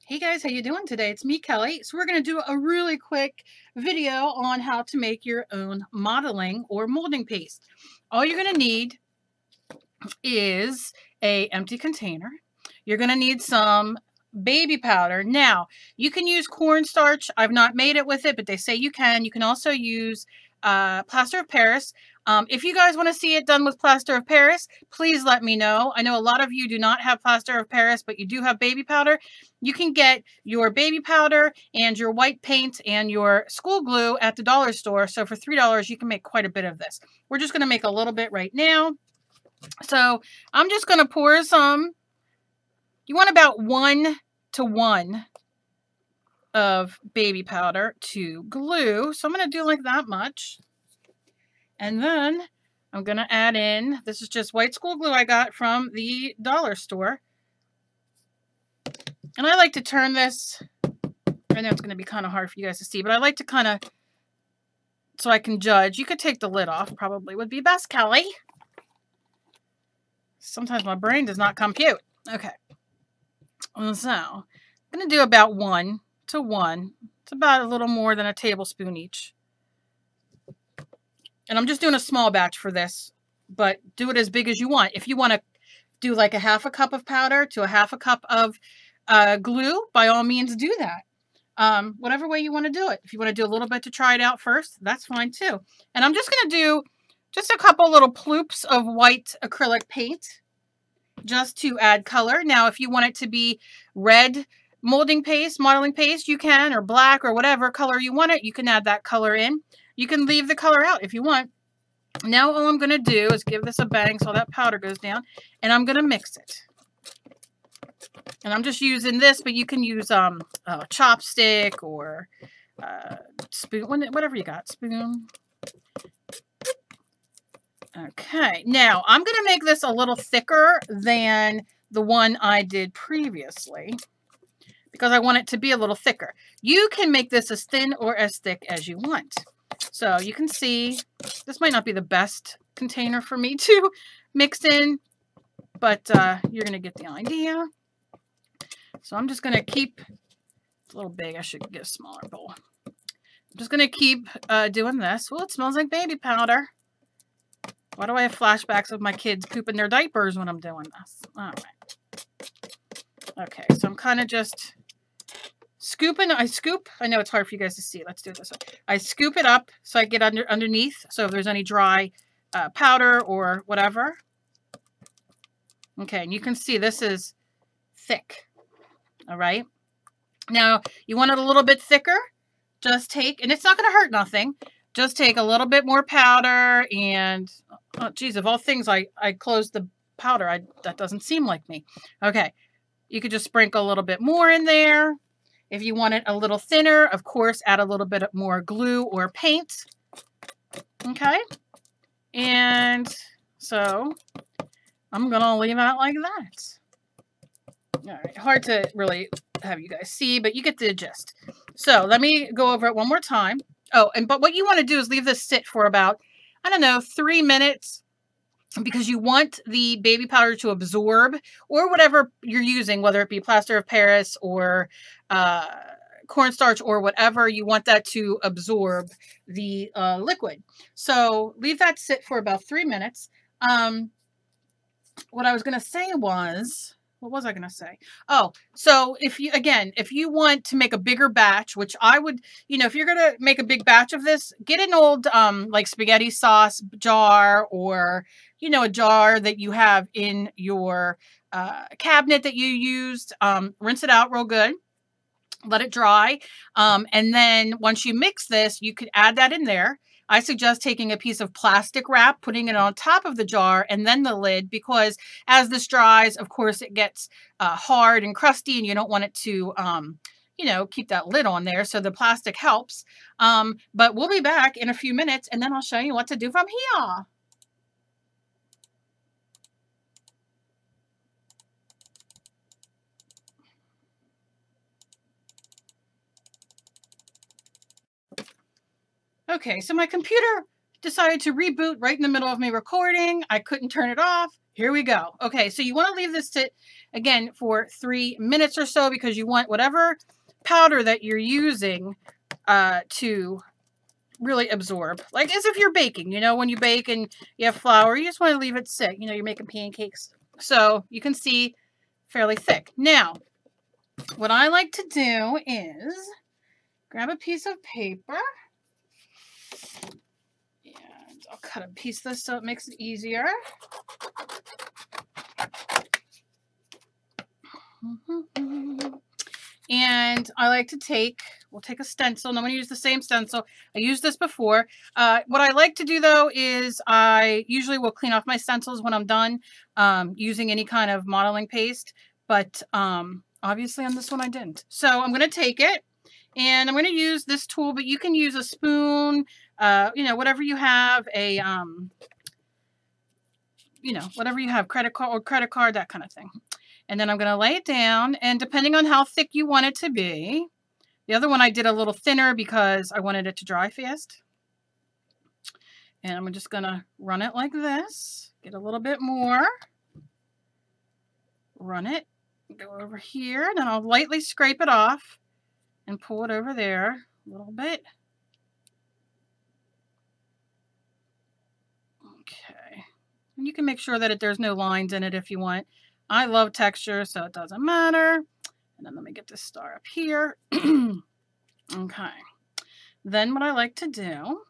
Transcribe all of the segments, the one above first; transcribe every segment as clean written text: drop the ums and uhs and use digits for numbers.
Hey guys, how you doing today? It's me, Kelly. So we're going to do a really quick video on how to make your own modeling or molding paste. All you're going to need is a empty container. You're going to need some baby powder. Now, you can use cornstarch. I've not made it with it, but they say you can. You can also use plaster of Paris. If you guys want to see it done with plaster of Paris, please let me know. I know a lot of you do not have plaster of Paris, but you do have baby powder. You can get your baby powder and your white paint and your school glue at the dollar store. So for $3, you can make quite a bit of this. We're just going to make a little bit right now. So I'm just going to pour some. You want about 1 to 1 of baby powder to glue. So I'm going to do like that much. And then I'm going to add in, this is just white school glue I got from the dollar store. And I like to turn this, I know it's going to be kind of hard for you guys to see, but I like to kind of, so I can judge. You could take the lid off, probably would be best, Kelly. Sometimes my brain does not compute. Okay. So I'm going to do about 1 to 1. It's about a little more than a tablespoon each. And I'm just doing a small batch for this, but do it as big as you want. If you want to do like a half a cup of powder to a half a cup of glue, by all means do that. Whatever way you want to do it. If you want to do a little bit to try it out first, that's fine too. And I'm just going to do just a couple little ploops of white acrylic paint just to add color. Now, if you want it to be red modeling paste, you can, or black or whatever color you want it, you can add that color in. You can leave the color out if you want. Now all I'm going to do is give this a bang so that powder goes down, and I'm going to mix it. And I'm just using this, but you can use a chopstick or spoon, whatever you got, spoon. Okay, now I'm going to make this a little thicker than the one I did previously because I want it to be a little thicker. You can make this as thin or as thick as you want. So you can see this might not be the best container for me to mix in, but you're going to get the idea. So I'm just going to keep, it's a little big, I should get a smaller bowl. I'm just going to keep doing this. Well, it smells like baby powder. Why do I have flashbacks of my kids pooping their diapers when I'm doing this? All right. Okay, so I'm kind of just scooping. I scoop. I know it's hard for you guys to see. Let's do it this way. I scoop it up so I get underneath. So if there's any dry powder or whatever. Okay, and you can see this is thick. All right. Now, you want it a little bit thicker. Just take, and it's not going to hurt nothing. Just take a little bit more powder and, oh, geez, of all things, I closed the powder. That doesn't seem like me. Okay. You could just sprinkle a little bit more in there. If you want it a little thinner, of course, add a little bit more glue or paint. Okay. And so I'm going to leave it like that. All right. Hard to really have you guys see, but you get the gist. So let me go over it one more time. Oh, but what you want to do is leave this sit for about, I don't know, 3 minutes, because you want the baby powder to absorb, or whatever you're using, whether it be plaster of Paris or cornstarch or whatever, you want that to absorb the liquid. So leave that sit for about 3 minutes. What I was going to say was, what was I going to say? Oh, so if you want to make a bigger batch, which I would, if you're going to make a big batch of this, get an old like spaghetti sauce jar, or, a jar that you have in your cabinet that you used. Rinse it out real good. Let it dry. And then once you mix this, you could add that in there. I suggest taking a piece of plastic wrap, putting it on top of the jar, and then the lid, because as this dries, of course, it gets hard and crusty, and you don't want it to, keep that lid on there. So the plastic helps. But we'll be back in a few minutes, and then I'll show you what to do from here. Okay, so my computer decided to reboot right in the middle of me recording. I couldn't turn it off. Here we go. Okay, so you want to leave this sit, again, for 3 minutes or so because you want whatever powder that you're using to really absorb. Like as if you're baking, you know, when you bake and you have flour, you just want to leave it sit. You know, you're making pancakes. So you can see fairly thick. Now, what I like to do is grab a piece of paper. And I'll cut a piece of this so it makes it easier. And I like to take, we'll take a stencil, and I'm going to use the same stencil. I used this before. What I like to do though is I usually will clean off my stencils when I'm done using any kind of modeling paste, but obviously on this one I didn't. So I'm going to take it and I'm going to use this tool, but you can use a spoon, you know, whatever you have, a, you know, whatever you have, credit card, that kind of thing. And then I'm going to lay it down, and depending on how thick you want it to be, the other one I did a little thinner because I wanted it to dry fast. And I'm just going to run it like this, get a little bit more, run it, go over here, then I'll lightly scrape it off and pull it over there a little bit. Okay. And you can make sure that there's no lines in it if you want. I love texture, so it doesn't matter. And then let me get this star up here. Okay. Then what I like to do,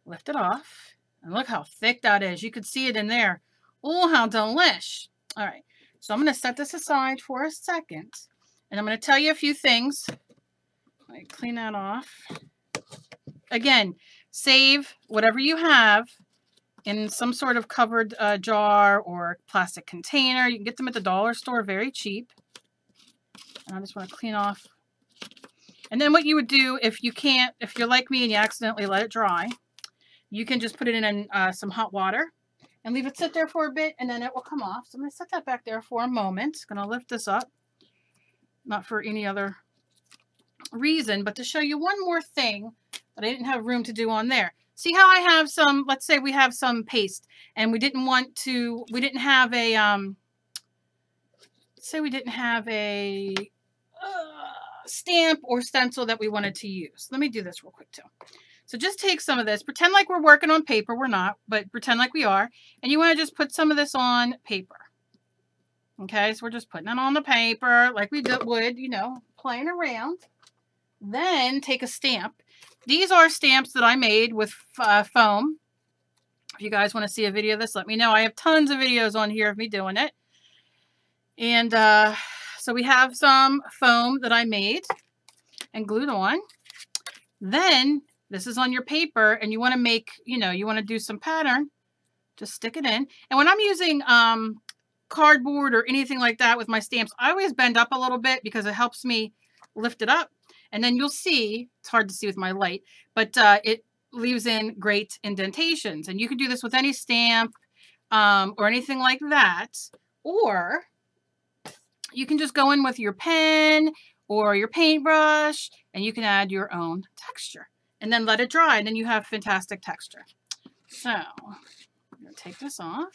lift it off. And look how thick that is. You could see it in there. Oh, how delish. All right. So I'm going to set this aside for a second. And I'm going to tell you a few things. Let me clean that off. Again, save whatever you have in some sort of covered jar or plastic container. You can get them at the dollar store very cheap. And I just want to clean off. And then what you would do if you can't, if you're like me and you accidentally let it dry, you can just put it in some hot water and leave it sit there for a bit, and then it will come off. So I'm going to set that back there for a moment. I'm going to lift this up, not for any other reason, but to show you one more thing that I didn't have room to do on there. See how I have some, let's say we have some paste and we didn't have a, say we didn't have a stamp or stencil that we wanted to use. Let me do this real quick too. So just take some of this, pretend like we're working on paper. We're not, but pretend like we are. And you want to just put some of this on paper. Okay, so we're just putting it on the paper like we would, you know, playing around. Then take a stamp. These are stamps that I made with foam. If you guys want to see a video of this, let me know. I have tons of videos on here of me doing it. And so we have some foam that I made and glued on. Then this is on your paper and you want to make, you know, you want to do some pattern. Just stick it in. And when I'm using cardboard or anything like that with my stamps, I always bend up a little bit because it helps me lift it up. And then you'll see, it's hard to see with my light, but it leaves in great indentations. And you can do this with any stamp or anything like that. Or you can just go in with your pen or your paintbrush and you can add your own texture. And then let it dry, and then you have fantastic texture. So, I'm going to take this off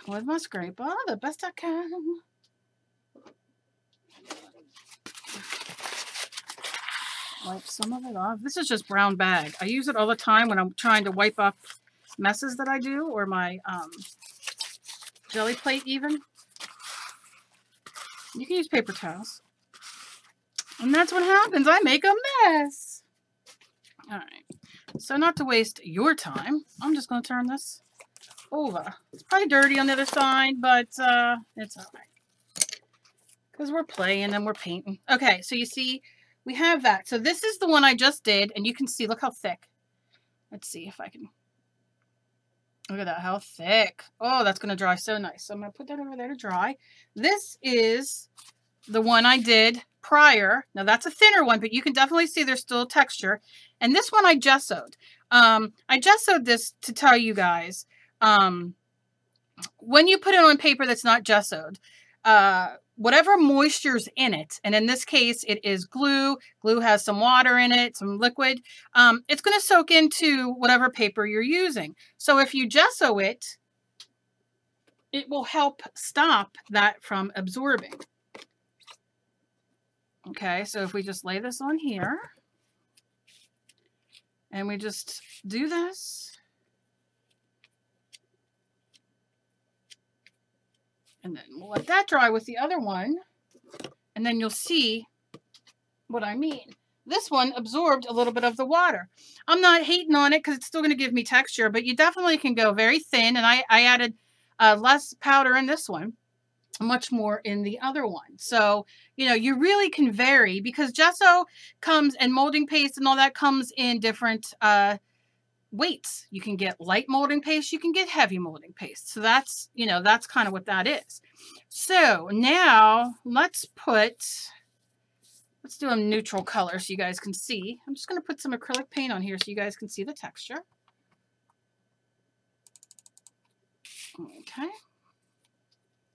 with my scraper the best I can. Wipe some of it off. This is just brown bag. I use it all the time when I'm trying to wipe up messes that I do, or my jelly plate even. You can use paper towels. And that's what happens. I make a mess. All right. So not to waste your time, I'm just going to turn this over. It's probably dirty on the other side, but it's all right. Because we're playing and we're painting. Okay, so you see, we have that. So this is the one I just did, and you can see, look how thick. Let's see if I can. Look at that, how thick. Oh, that's going to dry so nice. So I'm going to put that over there to dry. This is the one I did prior. Now that's a thinner one, but you can definitely see there's still texture. And this one I gessoed. I gessoed this to tell you guys, when you put it on paper that's not gessoed, whatever moisture's in it, and in this case, it is glue. Glue has some water in it, some liquid. It's going to soak into whatever paper you're using. So if you gesso it, it will help stop that from absorbing. Okay, so if we just lay this on here, and we just do this, and then we'll let that dry with the other one, and then you'll see what I mean. This one absorbed a little bit of the water. I'm not hating on it because it's still going to give me texture, but you definitely can go very thin, and I added less powder in this one, much more in the other one. So, you know, you really can vary because gesso comes, and molding paste and all that comes in different weights. You can get light molding paste, you can get heavy molding paste. So that's, you know, that's kind of what that is. So now let's do a neutral color so you guys can see. I'm just going to put some acrylic paint on here so you guys can see the texture. Okay.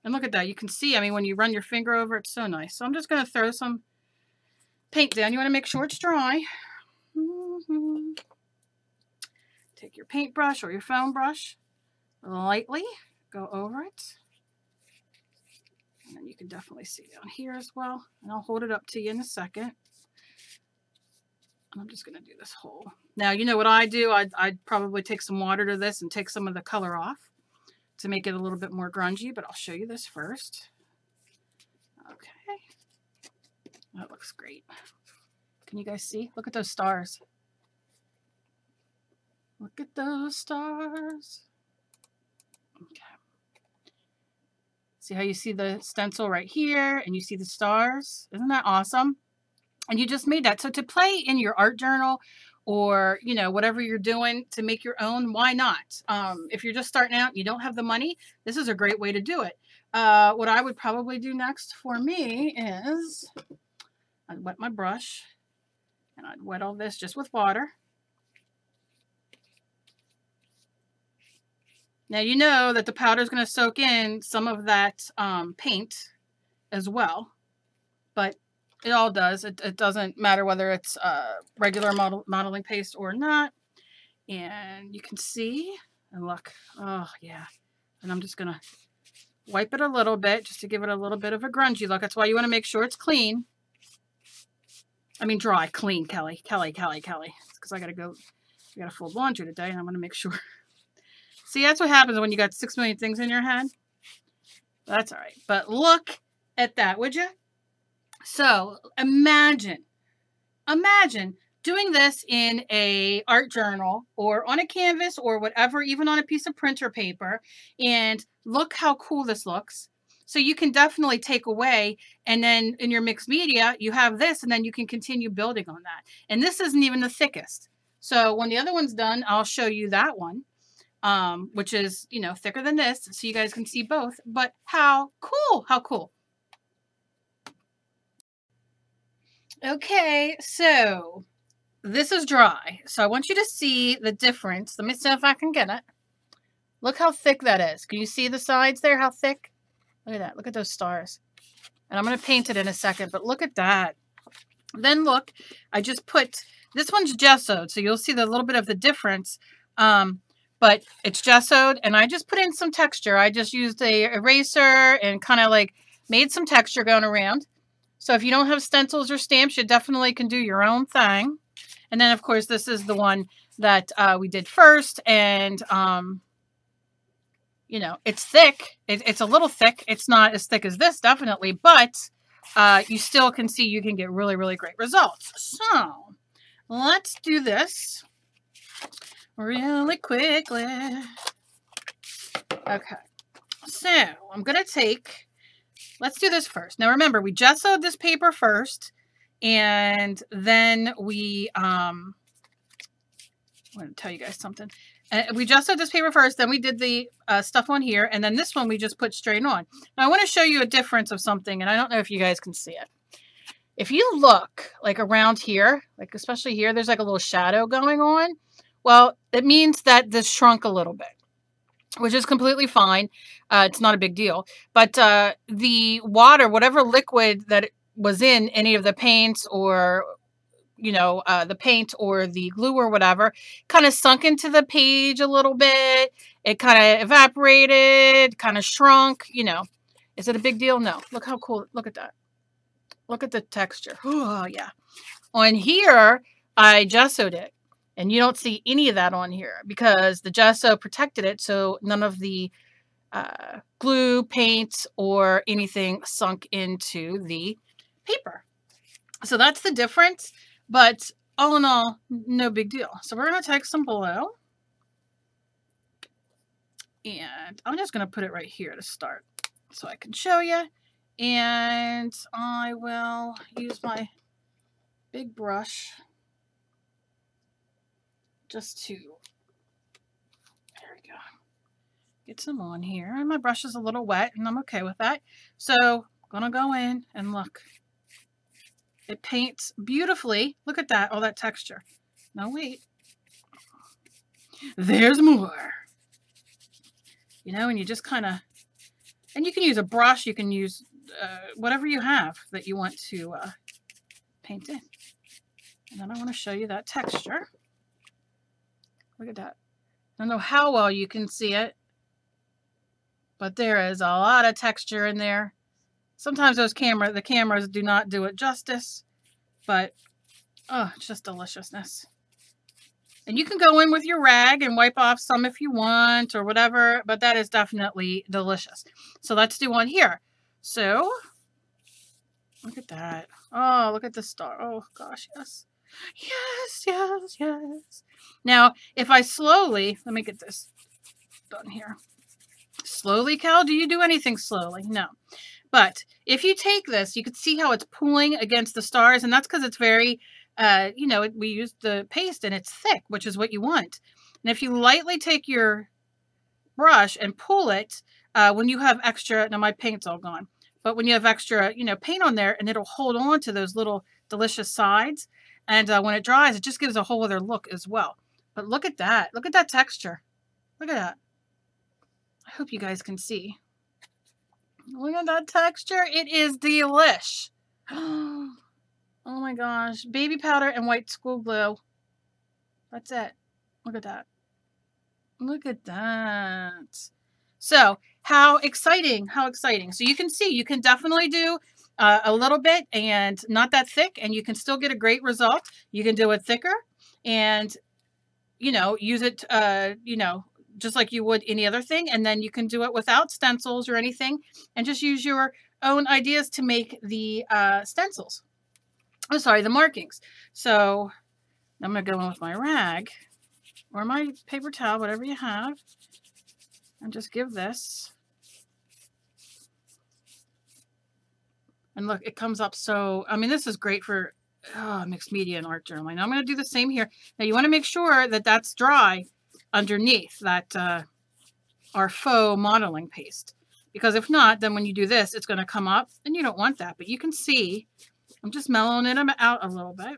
And look at that. You can see, I mean, when you run your finger over, it's so nice. So I'm just going to throw some paint down. You want to make sure it's dry. Take your paintbrush or your foam brush, lightly go over it. And then you can definitely see down here as well. And I'll hold it up to you in a second. I'm just going to do this whole. Now, you know what I do? I'd probably take some water to this and take some of the color off to make it a little bit more grungy, but I'll show you this first. Okay. That looks great. Can you guys see? Look at those stars. Look at those stars. Okay. See how you see the stencil right here and you see the stars? Isn't that awesome? And you just made that. So to play in your art journal or, you know, whatever you're doing to make your own, why not? If you're just starting out and you don't have the money, this is a great way to do it. What I would probably do next for me is I'd wet my brush and I'd wet all this just with water. Now you know that the powder is going to soak in some of that paint as well, but it all does. It doesn't matter whether it's regular modeling paste or not. And you can see, and look, oh yeah. And I'm just going to wipe it a little bit just to give it a little bit of a grungy look. That's why you want to make sure it's clean. I mean dry, clean, Kelly. It's because I got to fold laundry today and I'm going to make sure. See, that's what happens when you got 6 million things in your head. That's all right. But look at that, would you? So imagine doing this in a art journal or on a canvas or whatever, even on a piece of printer paper. And look how cool this looks. So you can definitely take away, and then in your mixed media, you have this, and then you can continue building on that. And this isn't even the thickest. So when the other one's done, I'll show you that one. Which is, you know, thicker than this, so you guys can see both. But how cool, how cool. Okay, so this is dry. So I want you to see the difference. Let me see if I can get it. Look how thick that is. Can you see the sides there, how thick? Look at that. Look at those stars. And I'm going to paint it in a second, but look at that. Then look, I just put, this one's gessoed, so you'll see the little bit of the difference. But it's gessoed, and I just put in some texture. I just used a eraser and kind of like made some texture going around. So if you don't have stencils or stamps, you definitely can do your own thing. And then, of course, this is the one that we did first. And, you know, it's thick. It's a little thick. It's not as thick as this, definitely. But you still can see you can get really, really great results. So let's do this really quickly. Okay, so I'm going to take, let's do this first. Now remember, we gessoed this paper first, and then we, I want to tell you guys something. We gessoed this paper first, then we did the stuff on here, and then this one we just put straight on. Now I want to show you a difference of something, and I don't know if you guys can see it. If you look, like around here, like especially here, there's like a little shadow going on. Well, it means that this shrunk a little bit. which is completely fine. It's not a big deal. But the water, whatever liquid that was in any of the paints or, you know, the paint or the glue or whatever, kind of sunk into the page a little bit. It kind of evaporated, kind of shrunk, you know. Is it a big deal? No. Look how cool. Look at that. Look at the texture. Oh, yeah. On here, I gessoed it. And you don't see any of that on here because the gesso protected it, so none of the glue, paint, or anything sunk into the paper. So that's the difference, but all in all, no big deal. So we're going to take some blue, and I'm just going to put it right here to start so I can show you. And I will use my big brush just to, there we go, get some on here. And my brush is a little wet, and I'm okay with that. So I'm going to go in and look. It paints beautifully. Look at that, all that texture. No, wait. There's more. You know, and you just kind of, and you can use a brush. You can use whatever you have that you want to paint in. And then I want to show you that texture. Look at that. I don't know how well you can see it, but there is a lot of texture in there. Sometimes the cameras do not do it justice, but oh, it's just deliciousness. And you can go in with your rag and wipe off some if you want or whatever, but that is definitely delicious. So let's do one here. So look at that. Oh, look at the star. Oh gosh, yes. Yes, yes, yes. Now, if I slowly, let me get this done here. Slowly, Cal, do you do anything slowly? No. But if you take this, you can see how it's pulling against the stars, and that's because it's very, you know, we used the paste and it's thick, which is what you want. And if you lightly take your brush and pull it, when you have extra, now my paint's all gone, but when you have extra, you know, paint on there, and it'll hold on to those little delicious sides. And when it dries, it just gives a whole other look as well. But look at that. Look at that texture. Look at that. I hope you guys can see. Look at that texture. It is delish. Oh my gosh. Baby powder and white school glue. That's it. Look at that. Look at that. So how exciting. How exciting. So you can see, you can definitely do a little bit and not that thick, and you can still get a great result. You can do it thicker and, you know, use it, you know, just like you would any other thing. And then you can do it without stencils or anything and just use your own ideas to make the stencils. Oh, sorry, the markings. So I'm going to go in with my rag or my paper towel, whatever you have, and just give this. And look, it comes up so, I mean, this is great for mixed media and art journaling. Now I'm going to do the same here. Now you want to make sure that that's dry underneath that our faux modeling paste, because if not, then when you do this, it's going to come up, and you don't want that. But you can see I'm just mellowing it out a little bit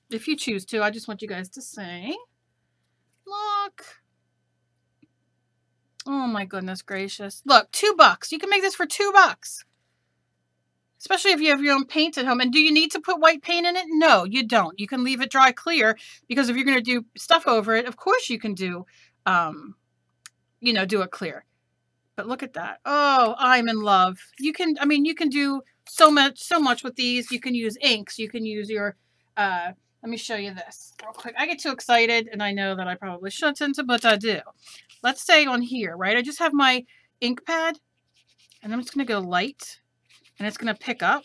if you choose to. I just want you guys to see. Look. Oh my goodness gracious. Look, $2. You can make this for $2. Especially if you have your own paint at home. And do you need to put white paint in it? No, you don't. You can leave it dry clear, because if you're going to do stuff over it, of course you can do, you know, do it clear. But look at that. Oh, I'm in love. You can, I mean, you can do so much with these. You can use inks. You can use your, let me show you this real quick. I get too excited, and I know that I probably shouldn't, but I do. Let's say on here, right? I just have my ink pad, and I'm just going to go light. And it's going to pick up.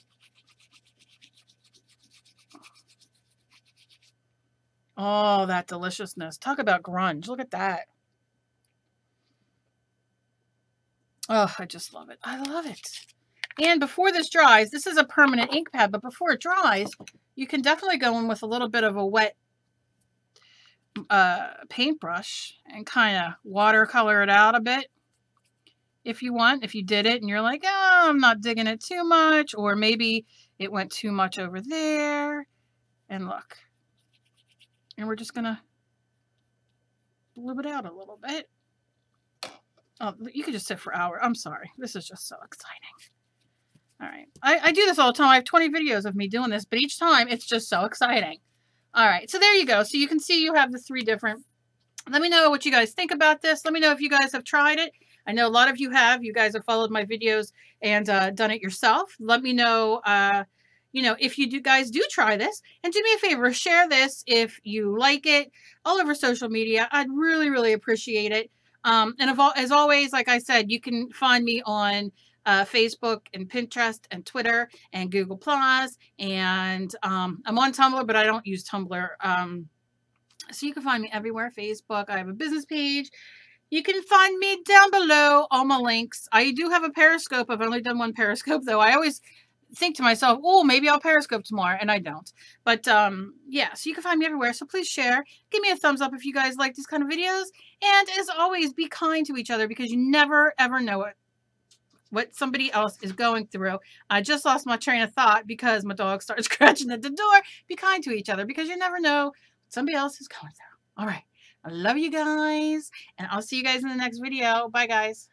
Oh, that deliciousness. Talk about grunge. Look at that. Oh, I just love it. I love it. And before this dries, this is a permanent ink pad, but before it dries, you can definitely go in with a little bit of a wet paintbrush and kind of watercolor it out a bit. If you want, if you did it and you're like, oh, I'm not digging it too much, or maybe it went too much over there. And look, and we're just going to blue it out a little bit. Oh, you could just sit for hours. I'm sorry. This is just so exciting. All right. I do this all the time. I have 20 videos of me doing this, but each time it's just so exciting. All right. So there you go. So you can see you have the 3 different. Let me know what you guys think about this. Let me know if you guys have tried it. I know a lot of you have. You guys have followed my videos and done it yourself. Let me know, if you guys do try this. And do me a favor, share this if you like it all over social media. I'd really, really appreciate it. And as always, like I said, you can find me on Facebook and Pinterest and Twitter and Google Plus. And I'm on Tumblr, but I don't use Tumblr. So you can find me everywhere. Facebook. I have a business page. You can find me down below, all my links. I do have a Periscope. I've only done one Periscope, though. I always think to myself, oh, maybe I'll Periscope tomorrow, and I don't. But, yeah, so you can find me everywhere. So please share. Give me a thumbs up if you guys like these kind of videos. And as always, be kind to each other because you never, ever know what somebody else is going through. I just lost my train of thought because my dog started scratching at the door. Be kind to each other because you never know what somebody else is going through. All right. I love you guys, and I'll see you guys in the next video. Bye, guys.